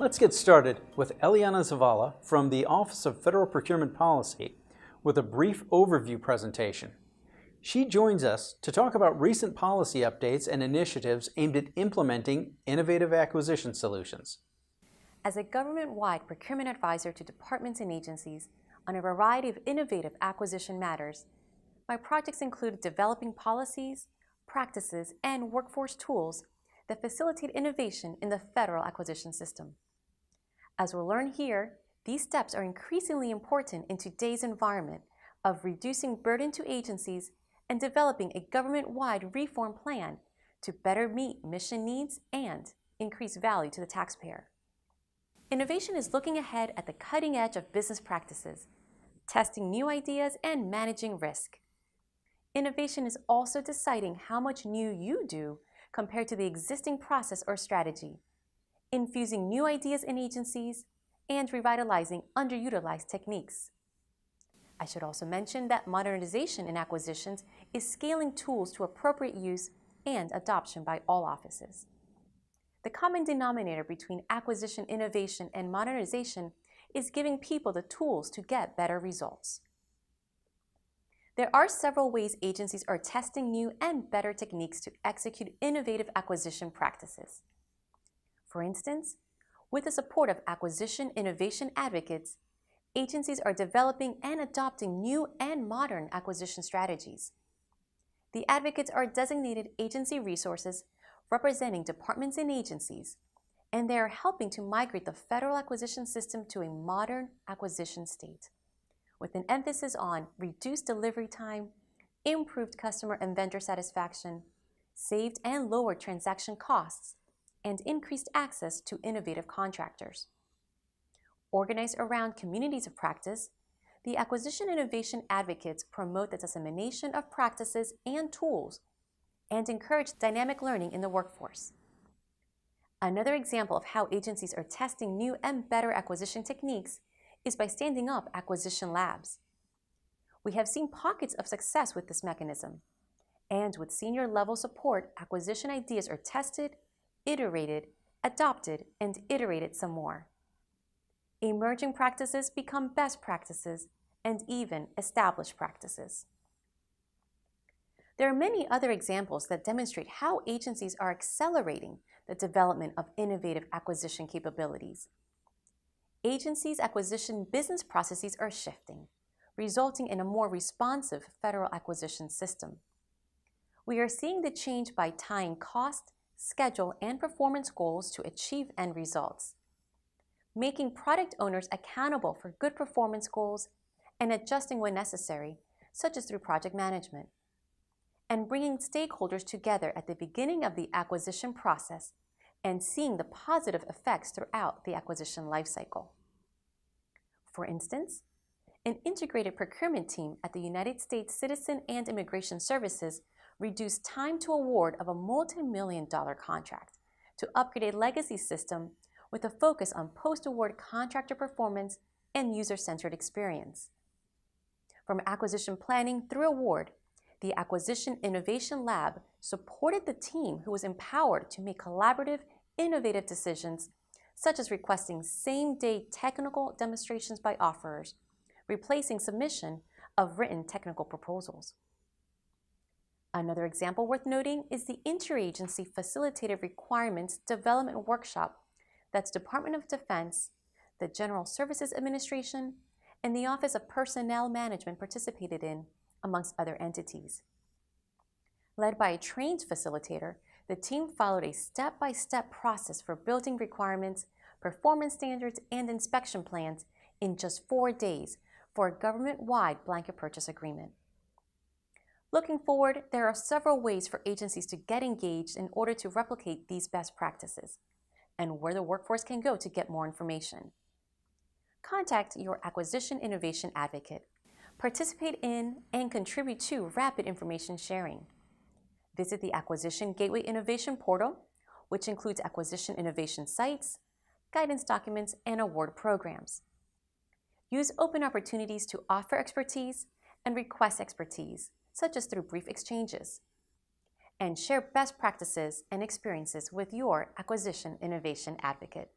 Let's get started with Eliana Zavala from the Office of Federal Procurement Policy with a brief overview presentation. She joins us to talk about recent policy updates and initiatives aimed at implementing innovative acquisition solutions. As a government-wide procurement advisor to departments and agencies on a variety of innovative acquisition matters, my projects include developing policies, practices, and workforce tools that facilitate innovation in the federal acquisition system. As we'll learn here, these steps are increasingly important in today's environment of reducing burden to agencies and developing a government-wide reform plan to better meet mission needs and increase value to the taxpayer. Innovation is looking ahead at the cutting edge of business practices, testing new ideas and managing risk. Innovation is also deciding how much new you do compared to the existing process or strategy, infusing new ideas in agencies, and revitalizing underutilized techniques. I should also mention that modernization in acquisitions is scaling tools to appropriate use and adoption by all offices. The common denominator between acquisition innovation and modernization is giving people the tools to get better results. There are several ways agencies are testing new and better techniques to execute innovative acquisition practices. For instance, with the support of acquisition innovation advocates, agencies are developing and adopting new and modern acquisition strategies. The advocates are designated agency resources representing departments and agencies, and they are helping to migrate the federal acquisition system to a modern acquisition state, with an emphasis on reduced delivery time, improved customer and vendor satisfaction, saved and lowered transaction costs, and increased access to innovative contractors. Organized around communities of practice, the acquisition innovation advocates promote the dissemination of practices and tools and encourage dynamic learning in the workforce. Another example of how agencies are testing new and better acquisition techniques is by standing up acquisition labs. We have seen pockets of success with this mechanism, and with senior level support, acquisition ideas are tested, iterated, adopted, and iterated some more. Emerging practices become best practices and even established practices. There are many other examples that demonstrate how agencies are accelerating the development of innovative acquisition capabilities. Agencies' acquisition business processes are shifting, resulting in a more responsive federal acquisition system. We are seeing the change by tying cost, schedule, and performance goals to achieve end results, making product owners accountable for good performance goals and adjusting when necessary, such as through project management, and bringing stakeholders together at the beginning of the acquisition process and seeing the positive effects throughout the acquisition lifecycle. For instance, an integrated procurement team at the United States Citizen and Immigration Services reduced time to award of a multi-million-dollar contract to upgrade a legacy system with a focus on post-award contractor performance and user-centered experience. From acquisition planning through award, the Acquisition Innovation Lab supported the team who was empowered to make collaborative, innovative decisions, such as requesting same-day technical demonstrations by offerers, replacing submission of written technical proposals. Another example worth noting is the Interagency Facilitated Requirements Development Workshop that's Department of Defense, the General Services Administration, and the Office of Personnel Management participated in, amongst other entities. Led by a trained facilitator, the team followed a step-by-step process for building requirements, performance standards, and inspection plans in just 4 days for a government-wide blanket purchase agreement. Looking forward, there are several ways for agencies to get engaged in order to replicate these best practices, and where the workforce can go to get more information. Contact your acquisition innovation advocate. Participate in and contribute to rapid information sharing. Visit the Acquisition Gateway Innovation Portal, which includes acquisition innovation sites, guidance documents, and award programs. Use open opportunities to offer expertise and request expertise, such as through brief exchanges. And share best practices and experiences with your acquisition innovation advocate.